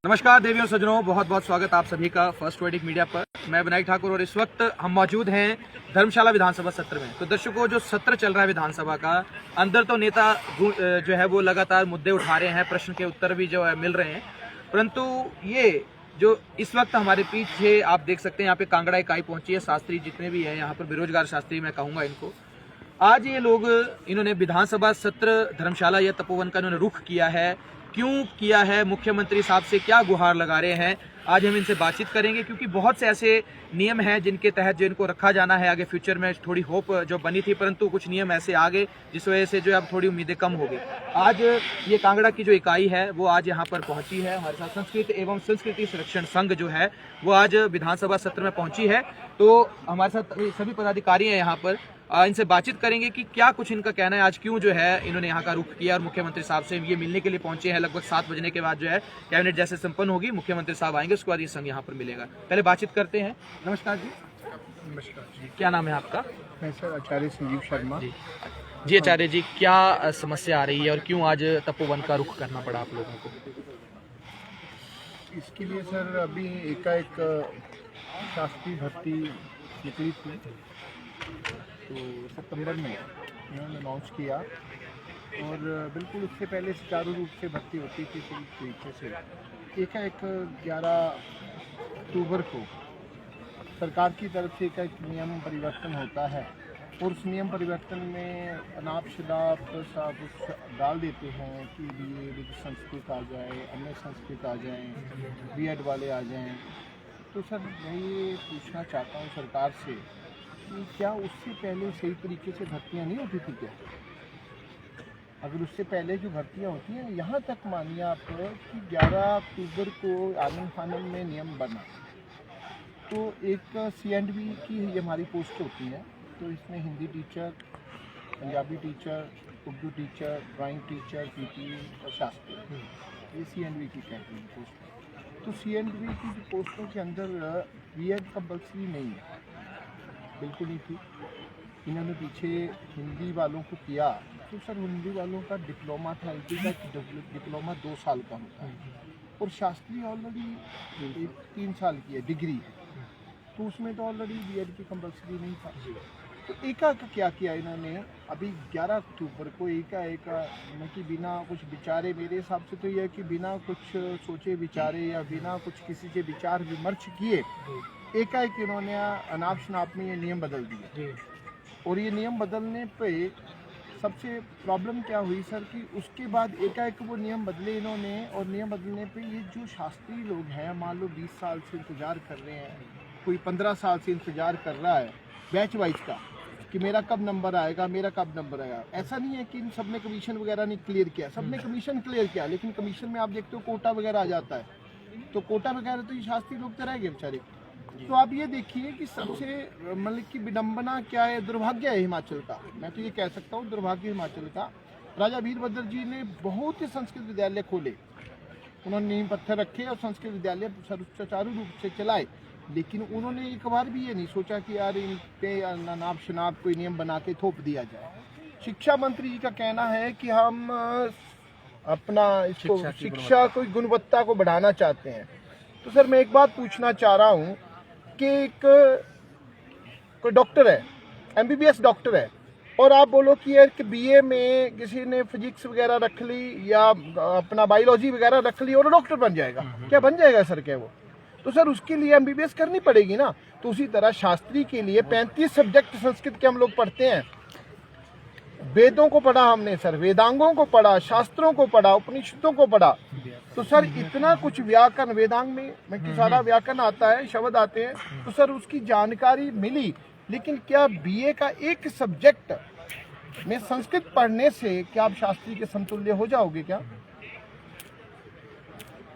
नमस्कार देवियों सज्जनों, बहुत बहुत स्वागत आप सभी का फर्स्ट वैदिक मीडिया पर। मैं विनायक ठाकुर और इस वक्त हम मौजूद हैं धर्मशाला विधानसभा सत्र में। तो दर्शकों, जो सत्र चल रहा है विधानसभा का, अंदर तो नेता जो है वो लगातार मुद्दे उठा रहे हैं, प्रश्न के उत्तर भी जो है मिल रहे हैं, परंतु ये जो इस वक्त हमारे पीछे आप देख सकते हैं, यहाँ पे कांगड़ा इकाई पहुंची है, शास्त्री जितने भी हैं यहाँ पर, बेरोजगार शास्त्री मैं कहूँगा इनको। आज ये लोग, इन्होंने विधानसभा सत्र धर्मशाला या तपोवन का इन्होंने रुख किया है। क्यों किया है, मुख्यमंत्री साहब से क्या गुहार लगा रहे हैं, आज हम इनसे बातचीत करेंगे। क्योंकि बहुत से ऐसे नियम हैं जिनके तहत जो इनको रखा जाना है, आगे फ्यूचर में थोड़ी होप जो बनी थी, परंतु कुछ नियम ऐसे आ गए जिस वजह से जो अब थोड़ी उम्मीदें कम हो गई। आज ये कांगड़ा की जो इकाई है वो आज यहाँ पर पहुंची है। हमारे साथ संस्कृत एवं संस्कृति संरक्षण संघ जो है वो आज विधानसभा सत्र में पहुंची है। तो हमारे साथ सभी पदाधिकारी हैं यहाँ पर, इनसे बातचीत करेंगे कि क्या कुछ इनका कहना है, आज क्यों जो है इन्होंने यहाँ का रुख किया और मुख्यमंत्री साहब से ये मिलने के लिए पहुंचे हैं। लगभग 7 बजने के बाद जो है कैबिनेट जैसे संपन्न होगी, मुख्यमंत्री साहब आएंगे, उसके बाद ये संघ यहाँ पर मिलेगा। पहले बातचीत करते हैं। नमस्कार जी। नमस्कार जी। क्या नाम है आपका? मैं सर आचार्य संजीव शर्मा जी आचार्य जी, क्या समस्या आ रही है और क्यों आज तपोवन का रुख करना पड़ा आप लोगों को? इसके लिए सर अभी एकाएक शास्त्री भर्ती निकली थी, तो सितंबर में इन्होंने लॉन्च किया और बिल्कुल उससे पहले सुचारू रूप से भर्ती होती थी पूरी तरीके से। एकाएक 11 अक्टूबर को सरकार की तरफ से एक नियम परिवर्तन होता है और उस नियम परिवर्तन में अनाप शनाप सब डाल देते हैं कि BA विद संस्कृत आ जाए, अन्य संस्कृत आ जाएं, B.Ed वाले आ जाएं। तो सर मैं ये पूछना चाहता हूँ सरकार से कि क्या उससे पहले सही तरीके से भर्तियाँ नहीं होती थी क्या? अगर उससे पहले जो भर्तियाँ होती हैं, यहाँ तक मानिए आप कि 11 अक्टूबर को आनंद फानंद में नियम बना, तो एक C&V की ये हमारी पोस्ट होती है, तो इसमें Hindi teacher, Punjabi teacher, Urdu teacher, drawing teacher, PT और शास्त्री, ये C&V की कैटेगरी पोस्ट है। तो C&V की पोस्टों के अंदर B.Ed कंपल्सरी नहीं है, बिल्कुल नहीं थी। इन्होंने पीछे हिंदी वालों को किया, तो सर हिंदी वालों का डिप्लोमा था, डिप्लोमा 2 साल का होता है और शास्त्री ऑलरेडी 3 साल की है, डिग्री है, तो उसमें तो ऑलरेडी B.Ed की कंपल्सरी नहीं था। तो एकाएक क्या किया इन्होंने, अभी 11 अक्टूबर को एकाएक कि बिना कुछ विचारे, मेरे हिसाब से तो यह है कि बिना कुछ सोचे विचारे या बिना कुछ किसी से विचार विमर्श किए एकाएक इन्होंने अनाप शनाप में ये नियम बदल दिए। और ये नियम बदलने पे सबसे प्रॉब्लम क्या हुई सर कि उसके बाद एकाएक वो नियम बदले इन्होंने, और नियम बदलने पे ये जो शास्त्री लोग हैं, मान लो 20 साल से इंतज़ार कर रहे हैं, कोई 15 साल से इंतज़ार कर रहा है बैच वाइज का कि मेरा कब नंबर आएगा, मेरा कब नंबर आएगा। ऐसा नहीं है कि इन सब ने कमीशन वगैरह नहीं क्लियर किया, सब ने कमीशन क्लियर किया, लेकिन कमीशन में आप देखते हो कोटा वगैरह आ जाता है, तो कोटा वगैरह तो ये शास्त्री लोग तो रह गए बेचारे। तो आप ये देखिए कि सबसे मतलब कि विडम्बना क्या है, दुर्भाग्य है हिमाचल का, मैं तो ये कह सकता हूँ दुर्भाग्य हिमाचल का। राजा वीरभद्र जी ने बहुत ही संस्कृत विद्यालय खोले, उन्होंने नींव पत्थर रखे और संस्कृत विद्यालय सुचारू रूप से चलाए, लेकिन उन्होंने एक बार भी ये नहीं सोचा कि यार इन पे अनाप शनाप कोई नियम बना के थोप दिया जाए। शिक्षा मंत्री जी का कहना है कि हम अपना इसको शिक्षा को गुणवत्ता को बढ़ाना चाहते हैं। तो सर मैं एक बात पूछना चाह रहा हूँ कि एक कोई डॉक्टर है, MBBS डॉक्टर है, और आप बोलो कि यार कि BA में किसी ने फिजिक्स वगैरह रख ली या अपना बायोलॉजी वगैरह रख ली और डॉक्टर बन जाएगा, क्या बन जाएगा सर? क्या वो? तो सर उसके लिए MBBS करनी पड़ेगी ना। तो उसी तरह शास्त्री के लिए 35 सब्जेक्ट संस्कृत के हम लोग पढ़ते हैं, वेदों को पढ़ा हमने सर, वेदांगों को पढ़ा, शास्त्रों को पढ़ा, उपनिषदों को पढ़ा। तो सर इतना कुछ व्याकरण, वेदांग में कि सारा व्याकरण आता है, शब्द आते हैं, तो सर उसकी जानकारी मिली, लेकिन क्या BA का एक सब्जेक्ट में संस्कृत पढ़ने से क्या आप शास्त्री के समतुल्य हो जाओगे क्या?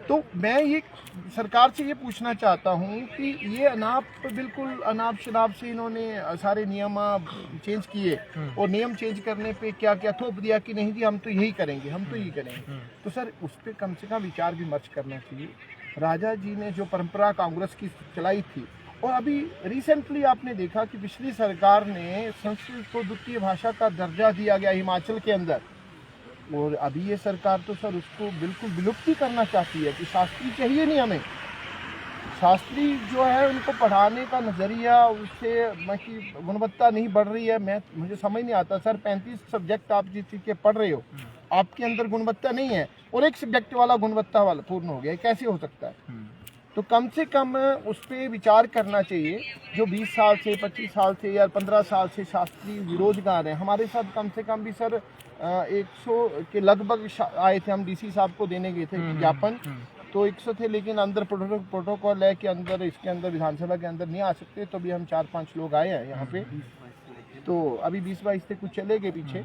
तो मैं ये सरकार से ये पूछना चाहता हूँ कि ये बिल्कुल अनाप शनाप से इन्होंने सारे नियम चेंज किए और नियम चेंज करने पे क्या क्या थोप दिया कि नहीं जी हम तो यही करेंगे, हम तो यही करेंगे। तो सर उस पर कम से कम विचार विमर्श करना चाहिए। राजा जी ने जो परंपरा कांग्रेस की चलाई थी, और अभी रिसेंटली आपने देखा कि पिछली सरकार ने संस्कृत को द्वितीय भाषा का दर्जा दिया गया हिमाचल के अंदर, और अभी ये सरकार तो सर उसको बिल्कुल विलुप्ति करना चाहती है कि शास्त्री चाहिए नहीं हमें। शास्त्री जो है उनको पढ़ाने का नज़रिया, उससे की गुणवत्ता नहीं बढ़ रही है। मुझे समझ नहीं आता सर, 35 सब्जेक्ट आप जिस चीज़ के पढ़ रहे हो, आपके अंदर गुणवत्ता नहीं है और एक सब्जेक्ट वाला गुणवत्ता वाला पूर्ण हो गया, कैसे हो सकता है? तो कम से कम उस पर विचार करना चाहिए। जो 20 साल से 25 साल से या 15 साल से शास्त्री बेरोजगार हैं, हमारे साथ कम से कम भी सर 100 के लगभग आए थे। हम डीसी साहब को देने गए थे ज्ञापन, तो 100 थे, लेकिन अंदर प्रोटोकॉल है कि अंदर इसके अंदर विधानसभा के अंदर नहीं आ सकते। तो अभी हम 4-5 लोग आए हैं यहाँ पे, तो अभी 20-22 से कुछ चले गए पीछे।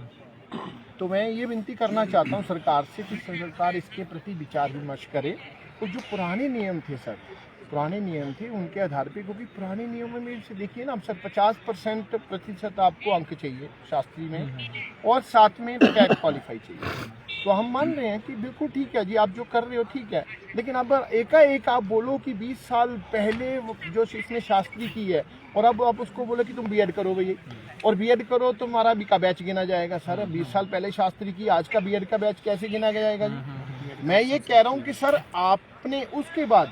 तो मैं ये विनती करना चाहता हूँ सरकार से कि सरकार इसके प्रति विचार विमर्श करे। और जो पुराने नियम थे सर, पुराने नियम थे उनके आधार पे, क्योंकि पुराने नियमों में से देखिए ना सर, 50% आपको अंक चाहिए शास्त्री में और साथ में कैट क्वालिफाई चाहिए। तो हम मान रहे हैं कि बिल्कुल ठीक है जी, आप जो कर रहे हो ठीक है, लेकिन अब एकाएक आप बोलो कि 20 साल पहले जो इसने शास्त्री की है और अब आप उसको बोलो कि तुम बीएड करो भैया, और बीएड करो तो हमारा भी का बैच गिना जाएगा। सर 20 साल पहले शास्त्री की, आज का बीएड का बैच कैसे गिना जाएगा जी? मैं ये कह रहा हूँ कि सर आपने उसके बाद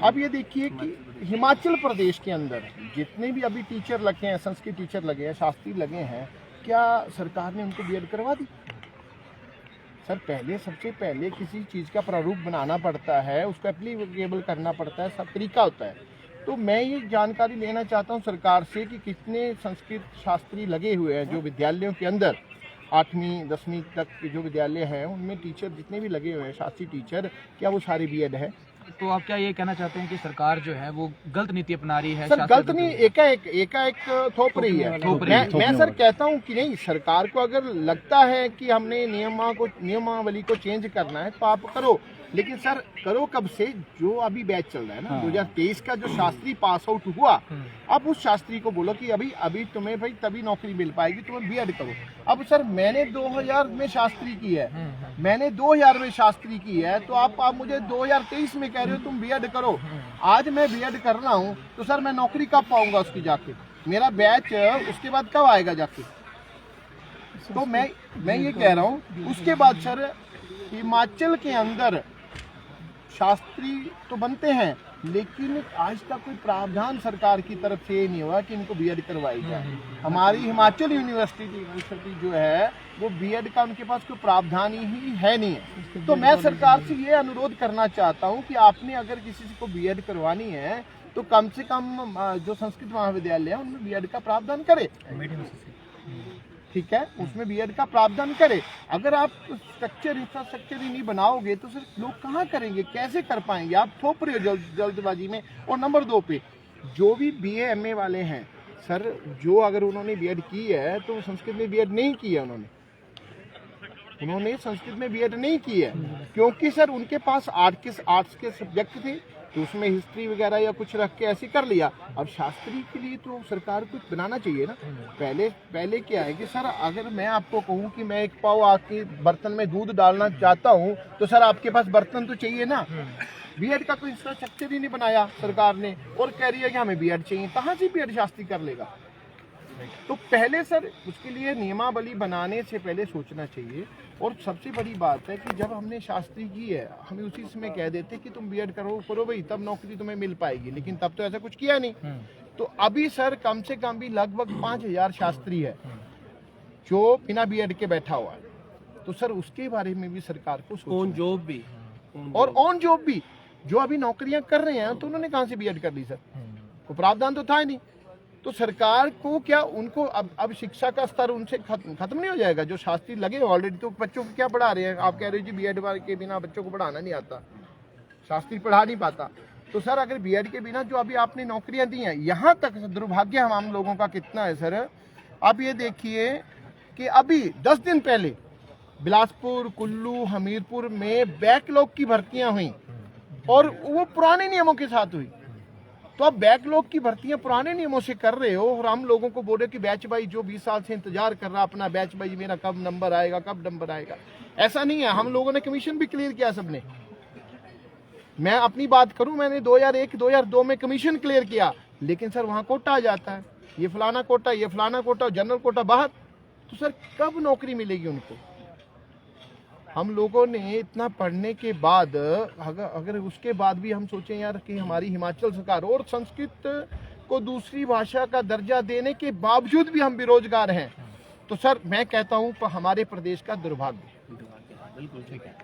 अब ये देखिए कि हिमाचल प्रदेश के अंदर जितने भी अभी टीचर लगे हैं, संस्कृत टीचर लगे हैं, शास्त्री लगे हैं, क्या सरकार ने उनको बीएड करवा दी? सर पहले, सबसे पहले किसी चीज़ का प्रारूप बनाना पड़ता है, उसको एप्लीकेबल करना पड़ता है, सब तरीका होता है। तो मैं ये जानकारी लेना चाहता हूँ सरकार से कि कितने संस्कृत शास्त्री लगे हुए हैं जो विद्यालयों के अंदर, 8वीं 10वीं तक के जो विद्यालय हैं उनमें टीचर जितने भी लगे हुए हैं शास्त्री टीचर, क्या वो सारे बीएड है? तो आप क्या ये कहना चाहते हैं कि सरकार जो है वो गलत नीति अपना रही है? सर गलत नहीं, एकाएक थोप रही है। मैं सर कहता हूँ कि नहीं, सरकार को अगर लगता है कि हमने नियमावली को चेंज करना है तो आप करो, लेकिन सर करो कब से? जो अभी बैच चल रहा है ना, 2023 का जो शास्त्री पास आउट हुआ, अब उस शास्त्री को बोलो कि अभी तुम्हें भाई तभी नौकरी मिल पाएगी, तुम्हें बीएड करो। अब सर मैंने 2000 में शास्त्री की है, मैंने 2000 में शास्त्री की है, तो आप मुझे 2023 में कह रहे हो तुम बीएड करो। आज मैं बीएड कर रहा हूँ तो सर मैं नौकरी कब पाऊंगा उसकी जाके? मेरा बैच उसके बाद कब आएगा जाके? तो मैं ये कह रहा हूँ उसके बाद सर हिमाचल के अंदर शास्त्री तो बनते हैं, लेकिन आज तक कोई प्रावधान सरकार की तरफ से ये नहीं हुआ कि इनको बीएड करवाई जाए। हमारी हिमाचल यूनिवर्सिटी जो है वो बीएड का उनके पास कोई प्रावधान ही है नहीं है। तो मैं सरकार से ये अनुरोध करना चाहता हूँ कि आपने अगर किसी को बीएड करवानी है तो कम से कम जो संस्कृत महाविद्यालय है उनमें बीएड का प्रावधान करे, ठीक है, उसमें बीएड का प्रावधान करे। अगर आप इंफ्रास्ट्रक्चर ही नहीं बनाओगे तो सिर्फ लोग कहाँ करेंगे, कैसे कर पाएंगे? आप थोप रहे हो जल्दबाजी में। और नंबर 2 पे जो भी बीए एमए वाले हैं सर, जो अगर उन्होंने बीएड की है तो संस्कृत में बीएड नहीं की है, उन्होंने संस्कृत में बीएड नहीं की है, क्योंकि सर उनके पास आर्ट्स के सब्जेक्ट थे तो उसमें हिस्ट्री वगैरह या कुछ रख के ऐसे कर लिया। अब शास्त्री के लिए तो सरकार कुछ बनाना चाहिए ना। पहले क्या है कि सर अगर मैं आपको कहूँ कि मैं एक पाव आपके बर्तन में दूध डालना चाहता हूँ तो सर आपके पास बर्तन तो चाहिए ना। बीएड का कोई इंफ्रास्ट्रक्चर ही नहीं बनाया सरकार ने और कह रही है कि हमें बीएड चाहिए। कहाँ से बीएड शास्त्री कर लेगा? तो पहले सर उसके लिए नियमावली बनाने से पहले सोचना चाहिए। और सबसे बड़ी बात है कि जब हमने शास्त्री की है हमें उसी समय कह देते कि तुम बीएड करो भाई, तब नौकरी तुम्हें मिल पाएगी, लेकिन तब तो ऐसा कुछ किया नहीं। तो अभी सर कम से कम भी लगभग 5000 शास्त्री है जो बिना बीएड के बैठा हुआ है। तो सर उसके बारे में भी सरकार को सोचना, ऑन जॉब भी और ऑन जॉब भी जो अभी नौकरियां कर रहे हैं तो उन्होंने कहाँ से बीएड कर ली सर? कोई प्रावधान तो था ही नहीं। तो सरकार को क्या उनको अब शिक्षा का स्तर उनसे खत्म नहीं हो जाएगा? जो शास्त्री लगे ऑलरेडी, तो बच्चों को क्या पढ़ा रहे हैं? आप कह रहे हो जी बीएड के बिना बच्चों को पढ़ाना नहीं आता, शास्त्री पढ़ा नहीं पाता। तो सर अगर बीएड के बिना जो अभी आपने नौकरियां दी हैं, यहाँ तक दुर्भाग्य हम लोगों का कितना है सर। अब ये देखिए कि अभी 10 दिन पहले बिलासपुर, कुल्लू, हमीरपुर में बैकलॉग की भर्तियां हुई और वो पुराने नियमों के साथ हुई। तो अब बैकलॉग की भर्तियां पुराने नियमों से कर रहे हो और हम लोगों को बोल रहे हो कि बैच बाई जो 20 साल से इंतजार कर रहा अपना बैच बाई, मेरा कब नंबर आएगा। ऐसा नहीं है। हम लोगों ने कमीशन भी क्लियर किया सबने। मैं अपनी बात करूं, मैंने 2001 2002 में कमीशन क्लियर किया, लेकिन सर वहां कोटा आ जाता है, ये फलाना कोटा, जनरल कोटा बाहर। तो सर कब नौकरी मिलेगी उनको? हम लोगों ने इतना पढ़ने के बाद अगर उसके बाद भी हम सोचें यार कि हमारी हिमाचल सरकार और संस्कृत को दूसरी भाषा का दर्जा देने के बावजूद भी हम बेरोजगार हैं, तो सर मैं कहता हूं तो हमारे प्रदेश का दुर्भाग्य। बिल्कुल ठीक है।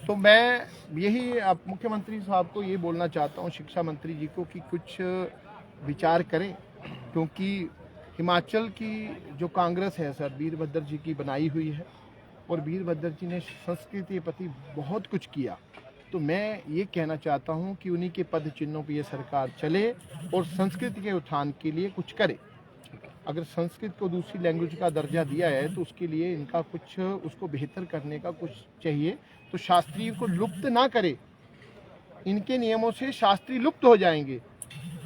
तो मैं यही अब मुख्यमंत्री साहब को ये बोलना चाहता हूँ, शिक्षा मंत्री जी को, कि कुछ विचार करें, क्योंकि हिमाचल की जो कांग्रेस है सर वीरभद्र जी की बनाई हुई है और वीरभद्र जी ने संस्कृति के प्रति बहुत कुछ किया। तो मैं ये कहना चाहता हूँ कि उन्हीं के पद चिन्हों पर ये सरकार चले और संस्कृति के उत्थान के लिए कुछ करे। अगर संस्कृत को दूसरी लैंग्वेज का दर्जा दिया है तो उसके लिए इनका कुछ उसको बेहतर करने का कुछ चाहिए। तो शास्त्रीय को लुप्त ना करे, इनके नियमों से शास्त्री लुप्त हो जाएंगे।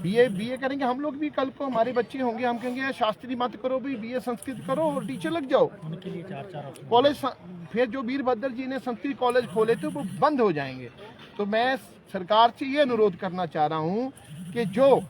बीए करेंगे हम लोग भी, कल को हमारे बच्चे होंगे, हम कहेंगे यार शास्त्री मत करो भाई, बीए संस्कृत करो और टीचर लग जाओ। उनके लिए 4 कॉलेज फिर जो वीरभद्र जी ने संस्कृत कॉलेज खोले थे वो बंद हो जाएंगे। तो मैं सरकार से ये अनुरोध करना चाह रहा हूँ कि जो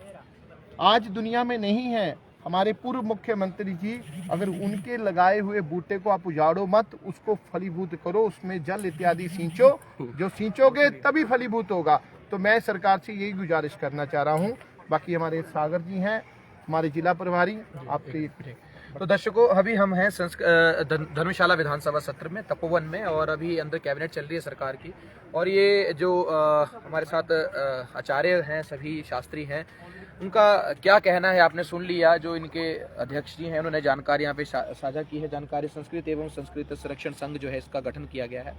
आज दुनिया में नहीं है, हमारे पूर्व मुख्यमंत्री जी, अगर उनके लगाए हुए बूटे को आप उजाड़ो मत, उसको फलीभूत करो, उसमें जल इत्यादि सींचो, जो सींचोगे तभी फलीभूत होगा। तो मैं सरकार से यही गुजारिश करना चाह रहा हूँ। बाकी हमारे सागर जी हैं, हमारे जिला प्रभारी, आपके। तो दर्शकों, अभी हम हैं धर्मशाला विधानसभा सत्र में, तपोवन में, और अभी अंदर कैबिनेट चल रही है सरकार की। और ये जो हमारे साथ आचार्य हैं, सभी शास्त्री हैं, उनका क्या कहना है आपने सुन लिया। जो इनके अध्यक्ष जी हैं उन्होंने जानकारी यहाँ पे साझा की है। जानकारी संस्कृत एवं संस्कृत संरक्षण संघ जो है इसका गठन किया गया है।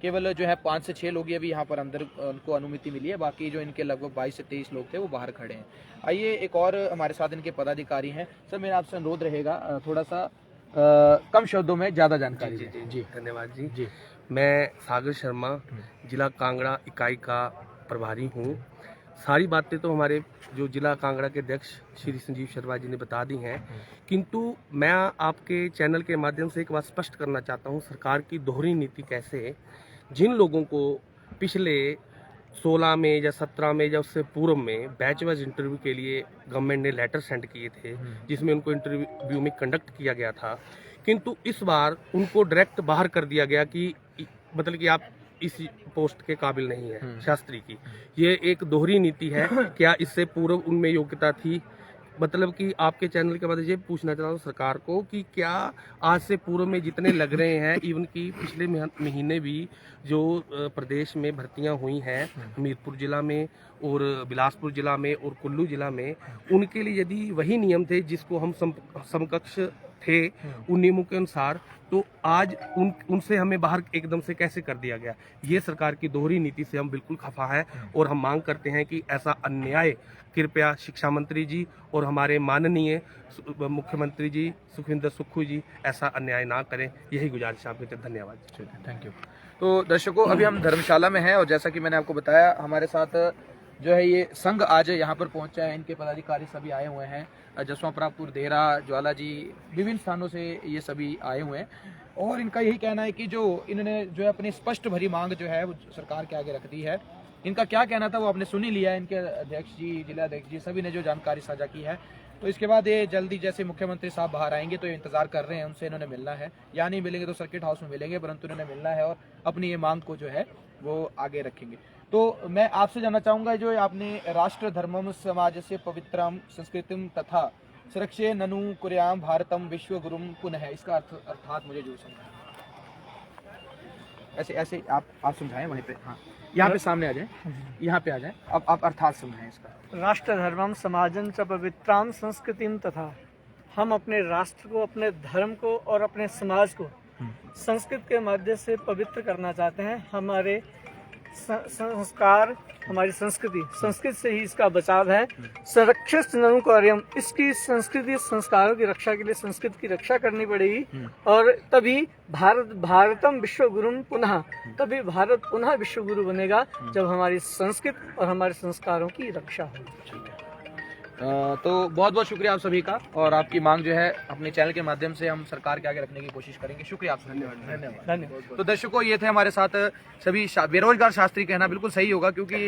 केवल जो है 5 से 6 लोग ही अभी यहाँ पर अंदर उनको अनुमति मिली है, बाकी जो इनके लगभग 22 से 23 लोग थे वो बाहर खड़े हैं। आइए एक और हमारे साथ इनके पदाधिकारी हैं। सर मेरा आपसे अनुरोध रहेगा थोड़ा सा कम शब्दों में ज़्यादा जानकारी। जी धन्यवाद जी। मैं सागर शर्मा, जिला कांगड़ा इकाई का प्रभारी हूँ। सारी बातें तो हमारे जो जिला कांगड़ा के अध्यक्ष श्री संजीव शर्मा जी ने बता दी हैं, किंतु मैं आपके चैनल के माध्यम से एक बात स्पष्ट करना चाहता हूँ। सरकार की दोहरी नीति कैसे, जिन लोगों को पिछले 16 में या 17 में या उससे पूर्व में बैच वाइज इंटरव्यू के लिए गवर्नमेंट ने लेटर सेंड किए थे, जिसमें उनको इंटरव्यू में कंडक्ट किया गया था, किंतु इस बार उनको डायरेक्ट बाहर कर दिया गया कि मतलब कि आप इस पोस्ट के काबिल नहीं है शास्त्री की। ये एक दोहरी नीति है। क्या इससे पूर्व उनमें योग्यता थी? मतलब कि आपके चैनल के बाद ये पूछना चाहता हूँ सरकार को कि क्या आज से पूर्व में जितने लग रहे हैं, इवन कि पिछले महीने भी जो प्रदेश में भर्तियां हुई हैं हमीरपुर जिला में और बिलासपुर जिला में और कुल्लू जिला में, उनके लिए यदि वही नियम थे जिसको हम समकक्ष थे उन नियमों के अनुसार, तो आज उनसे हमें बाहर एकदम से कैसे कर दिया गया? ये सरकार की दोहरी नीति से हम बिल्कुल खफा है और हम मांग करते हैं कि ऐसा अन्याय कृपया शिक्षा मंत्री जी और हमारे माननीय मुख्यमंत्री जी सुखविंदर सुक्खू जी ऐसा अन्याय ना करें। यही गुजारिश आपके। धन्यवाद। Thank you. तो दर्शकों, अभी हम धर्मशाला में हैं और जैसा कि मैंने आपको बताया, हमारे साथ जो है ये संघ आज यहाँ पर पहुंचा है। इनके पदाधिकारी सभी आए हुए हैं, जसवांपरापुर, देहरा, ज्वाला जी, विभिन्न स्थानों से ये सभी आए हुए हैं। और इनका यही कहना है कि जो इन्होंने जो है अपनी स्पष्ट भरी मांग जो है वो सरकार के आगे रख दी है। इनका क्या कहना था वो आपने सुन ही लिया। इनके अध्यक्ष जी, जिला अध्यक्ष जी, सभी ने जो जानकारी साझा की है। तो इसके बाद ये जल्दी जैसे मुख्यमंत्री साहब बाहर आएंगे तो ये इंतजार कर रहे हैं, उनसे इन्होंने मिलना है। या नहीं मिलेंगे तो सर्किट हाउस में मिलेंगे, परंतु इन्होंने मिलना है और अपनी ये मांग को जो है वो आगे रखेंगे। तो मैं आपसे जानना चाहूँगा, जो आपने राष्ट्र धर्मम समाज से पवित्रम संस्कृतिम तथा सुरक्षे ननु कुर्याम भारतम विश्व गुरुम पुनः, इसका अर्थात मुझे जो समझाएं। ऐसे ऐसे आप समझाएं वहीं पे। हाँ, यहाँ पे सामने आ जाएं, यहाँ पे आ जाएं। अब आप अर्थात समझाएं इसका। राष्ट्र धर्मम समाजन च पवित्राम संस्कृतिम तथा, हम अपने राष्ट्र को, अपने धर्म को और अपने समाज को संस्कृत के माध्यम से पवित्र करना चाहते हैं। हमारे संस्कार, हमारी संस्कृति, संस्कृत से ही इसका बचाव है। संरक्षित ननुकार्यम, इसकी संस्कृति संस्कारों की रक्षा के लिए संस्कृत की रक्षा करनी पड़ेगी और तभी भारतम विश्व गुरुम पुनः, तभी भारत पुनः विश्व गुरु बनेगा जब हमारी संस्कृत और हमारे संस्कारों की रक्षा होगी। तो बहुत बहुत शुक्रिया आप सभी का, और आपकी मांग जो है अपने चैनल के माध्यम से हम सरकार के आगे रखने की कोशिश करेंगे। शुक्रिया आपसे। धन्यवाद। धन्यवाद। तो दर्शकों, ये थे हमारे साथ सभी बेरोजगार शास्त्री। कहना बिल्कुल सही होगा, क्योंकि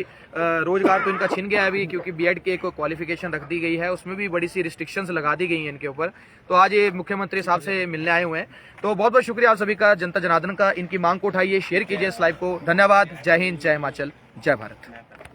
रोजगार तो इनका छिन गया है अभी, क्योंकि बीएड की एक क्वालिफिकेशन रख दी गई है, उसमें भी बड़ी सी रिस्ट्रिक्शंस लगा दी गई हैं इनके ऊपर। तो आज ये मुख्यमंत्री साहब से मिलने आए हुए हैं। तो बहुत बहुत शुक्रिया आप सभी का, जनता जनार्दन का। इनकी मांग को उठाइए, शेयर कीजिए इस लाइव को। धन्यवाद। जय हिंद, जय हिमाचल, जय भारत।